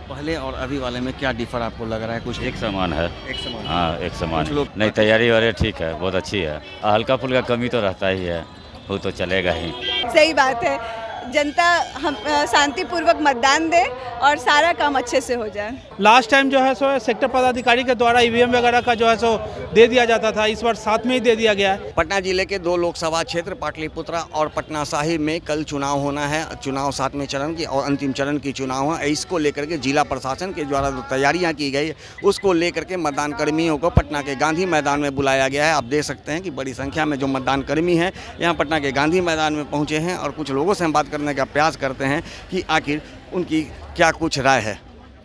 पहले और अभी वाले में क्या डिफर आपको लग रहा है? कुछ एक समान है। एक समान। हाँ, एक समान कुछ है। लोग नहीं, तैयारी वाले ठीक है, बहुत अच्छी है। हल्का फुल्का कमी तो रहता ही है, वो तो चलेगा ही। सही बात है। जनता हम शांतिपूर्वक मतदान दे और सारा काम अच्छे से हो जाए। लास्ट टाइम जो है सो सेक्टर पदाधिकारी के द्वारा ईवीएम वगैरह का जो है सो दे दिया जाता था, इस बार साथ में ही दे दिया गया है। पटना जिले के 2 लोकसभा क्षेत्र पाटलिपुत्रा और पटना साहिब में कल चुनाव होना है। चुनाव 7वें चरण की और अंतिम चरण की चुनाव है। इसको लेकर के जिला प्रशासन के द्वारा जो तैयारियां की गई उसको लेकर के मतदान कर्मियों को पटना के गांधी मैदान में बुलाया गया है। आप देख सकते हैं कि बड़ी संख्या में जो मतदान कर्मी हैं यहाँ पटना के गांधी मैदान में पहुँचे हैं और कुछ लोगों से हम बात करने का प्रयास करते हैं कि आखिर उनकी क्या कुछ राय है।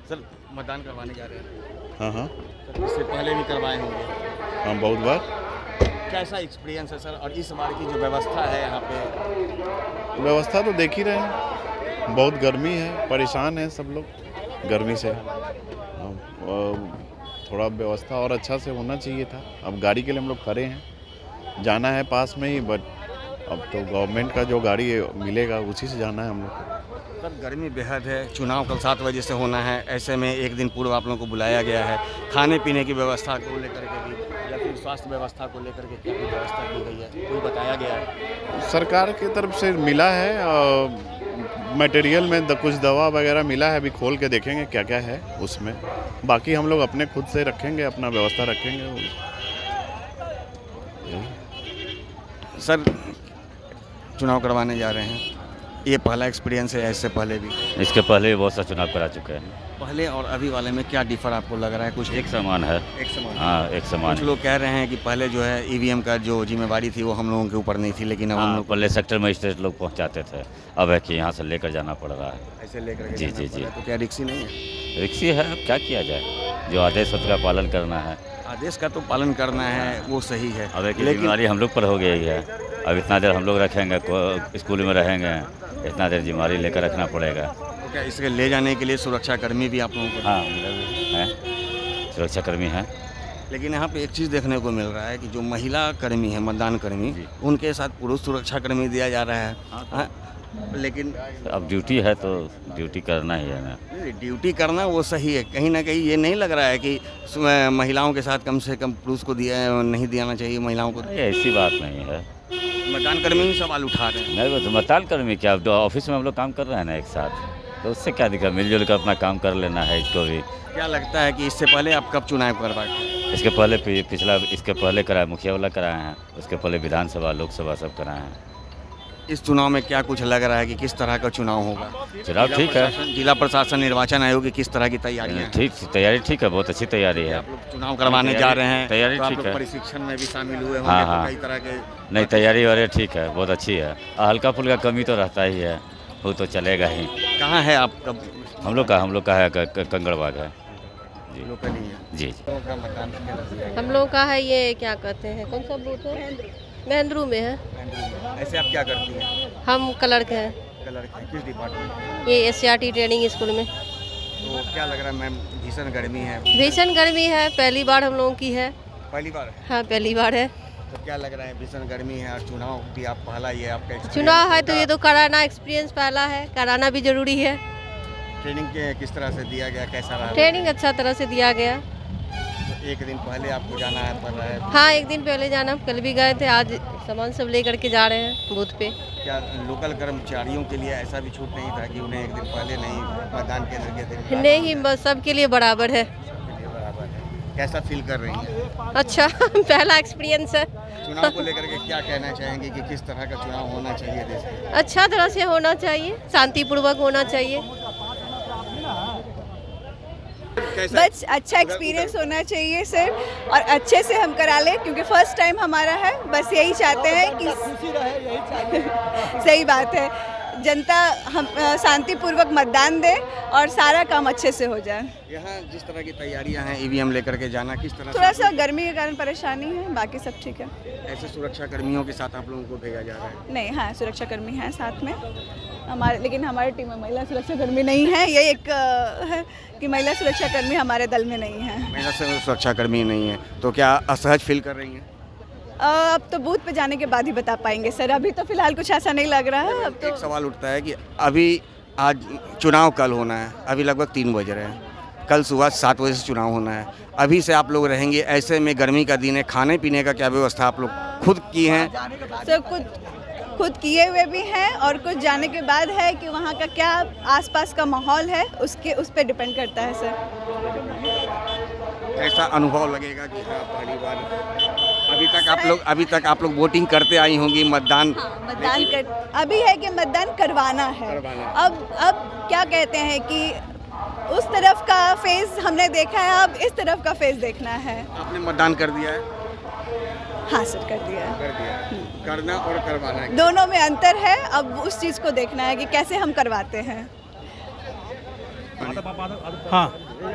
सर, मतदान करवाने जा रहे हैं? हाँ हाँ सर, इससे पहले भी करवाए होंगे, हम बहुत बार। कैसा एक्सपीरियंस है सर? और इस बार की जो व्यवस्था है यहाँ पे? व्यवस्था तो देख ही रहे हैं, बहुत गर्मी है, परेशान है सब लोग गर्मी से। थोड़ा व्यवस्था और अच्छा से होना चाहिए था। अब गाड़ी के लिए हम लोग खड़े हैं, जाना है पास में ही, बट अब तो गवर्नमेंट का जो गाड़ी मिलेगा उसी से जाना है हम लोग को। सर, गर्मी बेहद है। चुनाव कल 7 बजे से होना है। ऐसे में एक दिन पूर्व आप लोगों को बुलाया गया है। खाने पीने की व्यवस्था को लेकर के भी या फिर स्वास्थ्य व्यवस्था को लेकर के क्या कोई व्यवस्था की गई है, कोई बताया गया है? सरकार की तरफ से मिला है, मटेरियल में कुछ दवा वगैरह मिला है, अभी खोल के देखेंगे क्या क्या है उसमें। बाकी हम लोग अपने खुद से रखेंगे, अपना व्यवस्था रखेंगे। सर, चुनाव करवाने जा रहे हैं, ये पहला एक्सपीरियंस है? इससे पहले भी? इसके पहले भी बहुत सा चुनाव करा चुके हैं। पहले और अभी वाले में क्या डिफर आपको लग रहा है? कुछ एक समान है। एक समान। हाँ, एक समान कुछ है। लोग कह रहे हैं कि पहले जो है ईवीएम का जो जिम्मेवारी थी वो हम लोगों के ऊपर नहीं थी, लेकिन अब हम हाँ, लोग पहले सेक्टर मजिस्ट्रेट लोग पहुँचाते थे, अब है कि यहाँ से लेकर जाना पड़ रहा है। ऐसे लेकर के जी, जाना जी, पड़ जी। रहा है। तो क्या रिक्सी नहीं है? रिक्सी है, अब क्या किया जाए, जो आदेश होता है पालन करना है। आदेश का तो पालन करना है, वो सही है, अब एक लेकिन जिम्मेवारी हम लोग पर हो गई है। अब इतना देर हम लोग रखेंगे, स्कूल में रहेंगे, इतना देर जिम्मेवारी लेकर रखना पड़ेगा। तो क्या इसके ले जाने के लिए सुरक्षा कर्मी भी आप लोगों को? हाँ, हैं, सुरक्षाकर्मी हैं। लेकिन यहाँ पे एक चीज़ देखने को मिल रहा है कि जो महिला कर्मी है, मतदान कर्मी, जी। उनके साथ पुरुष सुरक्षाकर्मी दिया जा रहा है। हाँ, लेकिन अब ड्यूटी है तो ड्यूटी करना ही है ना। ड्यूटी करना वो सही है। कहीं ना कहीं ये नहीं लग रहा है कि महिलाओं के साथ कम से कम पुरुष को दिया नहीं देना चाहिए महिलाओं को? ये ऐसी बात नहीं है। मतदान कर्मी ही सवाल उठा रहे हैं। नहीं, वो तो मतदान कर्मी क्या, अब ऑफिस में हम लोग काम कर रहे हैं ना एक साथ, तो उससे क्या दिक्कत, मिलजुल कर अपना काम कर लेना है। इसको भी क्या लगता है कि इससे पहले आप कब चुनाव करवाए? इसके पहले इसके पहले कराए, मुखिया वाला कराए हैं, उसके पहले विधानसभा लोकसभा सब कराए हैं। इस चुनाव में क्या कुछ लग रहा है कि किस तरह का चुनाव होगा? चुनाव ठीक है। जिला प्रशासन निर्वाचन आयोग की किस तरह की तैयारियां हैं? ठीक, तैयारी ठीक है, बहुत अच्छी तैयारी है। आप लोग चुनाव करवाने जा रहे हैं, तैयारी तो आप ठीक लोग है। प्रशिक्षण में भी शामिल हुए हाँ, होंगे, हाँ। तो कई तरह के? नहीं, तैयारी वाले ठीक है, बहुत अच्छी है। हल्का फुल्का कमी तो रहता ही है, वो तो चलेगा ही। कहाँ है आपका? हम लोग का है कंगड़बाग है। जी लोकल ही है। जी। हम लोग का है ये क्या कहते हैं, कौन सा बूथ है? महेंद्रू में है। ऐसे आप क्या करती हैं? हम क्लर्क हैं, कलर के किस डिपार्टमेंट? ये एससीईआरटी ट्रेनिंग स्कूल में। तो क्या लग रहा है मैम, भीषण गर्मी है? भीषण गर्मी है, पहली बार हम लोगों की है। पहली बार है? हाँ, पहली बार है। तो क्या लग रहा है, भीषण गर्मी है और चुनाव भी आप पहला ये आपका experience चुनाव है तो होगा। ये तो कराना एक्सपीरियंस पहला है, कराना भी जरूरी है। ट्रेनिंग के किस तरह से दिया गया, कैसा रहा? ट्रेनिंग अच्छा तरह से दिया गया। तो एक दिन पहले आपको जाना है पड़ रहा है? हाँ, एक दिन पहले जाना, कल भी गए थे, आज सामान सब लेकर के जा रहे हैं बूथ पे। क्या लोकल कर्मचारियों के लिए ऐसा भी छूट नहीं था कि उन्हें एक दिन पहले नहीं मतदान केंद्र के दिन? नहीं, बस सबके लिए बराबर है। सबके लिए बराबर है। कैसा फील कर रही हैं? अच्छा पहला एक्सपीरियंस है। चुनाव को लेकर के क्या कहना चाहेंगे कि किस तरह का चुनाव होना चाहिए देश में? अच्छा तरह से होना चाहिए, शांतिपूर्वक होना चाहिए। कैसा? बस अच्छा एक्सपीरियंस होना चाहिए सर, और अच्छे से हम करा लें क्योंकि फर्स्ट टाइम हमारा है। बस यही चाहते हैं कि सही बात है, जनता हम शांतिपूर्वक मतदान दे और सारा काम अच्छे से हो जाए। यहाँ जिस तरह की तैयारियां हैं, ईवीएम लेकर के जाना किस तरह थोड़ा से? सा गर्मी के कारण परेशानी है, बाकी सब ठीक है। ऐसे सुरक्षा कर्मियों के साथ आप लोगों को भेजा जा रहा है? नहीं, हाँ, सुरक्षा कर्मी हैं साथ में हमारे, लेकिन हमारी टीम में महिला सुरक्षा कर्मी नहीं है। ये एक है कि महिला सुरक्षा कर्मी हमारे दल में नहीं है। महिला सुरक्षा कर्मी नहीं है, तो क्या असहज फील कर रही हैं? अब तो बूथ पे जाने के बाद ही बता पाएंगे सर, अभी तो फिलहाल कुछ ऐसा नहीं लग रहा है। अब एक तो सवाल उठता है कि अभी आज चुनाव कल होना है, अभी लगभग 3 बज रहे हैं, कल सुबह 7 बजे से चुनाव होना है। अभी से आप लोग रहेंगे, ऐसे में गर्मी का दिन है, खाने पीने का क्या व्यवस्था आप लोग खुद की हैं? सर कुछ खुद किए हुए भी हैं और कुछ जाने के बाद है कि वहाँ का क्या आसपास का माहौल है उस पर डिपेंड करता है सर। ऐसा अनुभव लगेगा कि हाँ पहली बार अभी तक आप लोग वोटिंग करते आई होंगी, मतदान मतदान कर अभी है कि मतदान करवाना है। अब क्या कहते हैं कि उस तरफ का फेज हमने देखा है, अब इस तरफ का फेज देखना है। आपने मतदान कर दिया है? हाँ सर कर दिया है। कर दिया है। करना और करवाना है, दोनों में अंतर है, अब उस चीज़ को देखना है कि कैसे हम करवाते हैं। हाँ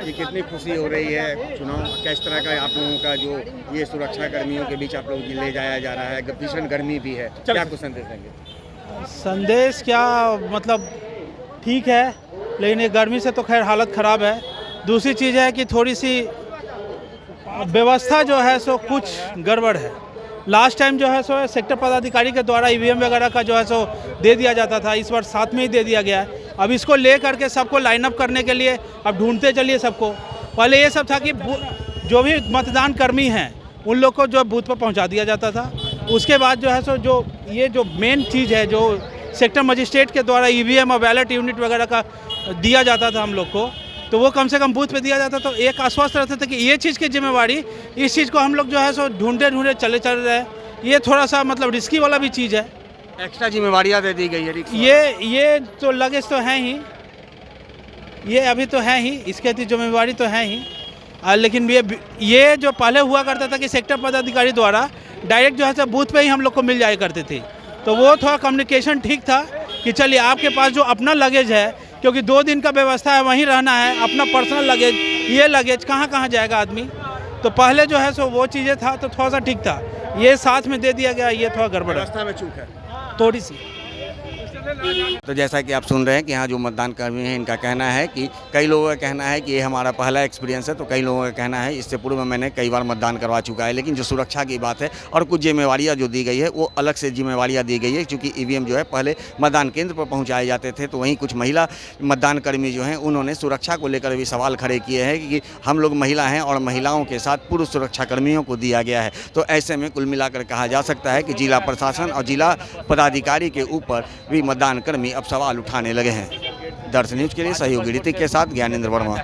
ये कितनी खुशी हो रही है, चुनाव किस तरह का आप लोगों का जो ये सुरक्षा कर्मियों के बीच आप लोग ले जाया जा रहा है, भीषण गर्मी भी है, क्या कुछ संदेश देंगे? संदेश क्या, मतलब ठीक है, लेकिन ये गर्मी से तो खैर हालत ख़राब है। दूसरी चीज़ है कि थोड़ी सी व्यवस्था जो है सो कुछ गड़बड़ है। लास्ट टाइम जो है सो सेक्टर पदाधिकारी के द्वारा ईवीएम वगैरह का जो है सो दे दिया जाता था, इस बार साथ में ही दे दिया गया है। अब इसको ले करके सबको लाइन अप करने के लिए अब ढूंढते चलिए सबको। पहले ये सब था कि जो भी मतदान कर्मी हैं उन लोग को जो बूथ पर पहुंचा दिया जाता था। उसके बाद जो है सो जो ये जो मेन चीज़ है जो सेक्टर मजिस्ट्रेट के द्वारा ईवीएम और बैलेट यूनिट वगैरह का दिया जाता था हम लोग को, तो वो कम से कम बूथ पे दिया जाता, तो एक आश्वस्त रहता था कि ये चीज़ की जिम्मेवारी, इस चीज़ को हम लोग जो है सो ढूंढे चले चल रहे हैं। ये थोड़ा सा मतलब रिस्की वाला भी चीज़ है। एक्स्ट्रा जिम्मेवारियाँ दे दी गई है। ये तो लगेज तो हैं ही, ये अभी तो है ही, इसके जिम्मेवारी तो है ही। लेकिन ये जो पहले हुआ करता था कि सेक्टर पदाधिकारी द्वारा डायरेक्ट जो है सो बूथ पे ही हम लोग को मिल जाया करते थे, तो वो थोड़ा कम्युनिकेशन ठीक था कि चलिए आपके पास जो अपना लगेज है, क्योंकि 2 दिन का व्यवस्था है, वहीं रहना है, अपना पर्सनल लगेज, ये लगेज कहाँ जाएगा आदमी, तो पहले जो है सो वो चीज़ें था तो थोड़ा सा ठीक था। ये साथ में दे दिया गया, ये थोड़ा गड़बड़ है, रास्ता में चूक है थोड़ी सी। तो जैसा कि आप सुन रहे हैं कि यहाँ जो मतदान कर्मी हैं इनका कहना है कि कई लोगों का कहना है कि ये हमारा पहला एक्सपीरियंस है, तो कई लोगों का कहना है इससे पूर्व में मैंने कई बार मतदान करवा चुका है, लेकिन जो सुरक्षा की बात है और कुछ जिम्मेवारियाँ जो दी गई है वो अलग से जिम्मेवारियाँ दी गई है, क्योंकि ईवीएम जो है पहले मतदान केंद्र पर पहुँचाए जाते थे, तो वहीं कुछ महिला मतदान कर्मी जो हैं उन्होंने सुरक्षा को लेकर भी सवाल खड़े किए हैं कि हम लोग महिला हैं और महिलाओं के साथ पुरुष सुरक्षा कर्मियों को दिया गया है। तो ऐसे में कुल मिलाकर कहा जा सकता है कि जिला प्रशासन और जिला पदाधिकारी के ऊपर भी मतदान कर्मी अब सवाल उठाने लगे हैं। दर्शन न्यूज़ के लिए सहयोगी ऋतिक के साथ ज्ञानेंद्र वर्मा।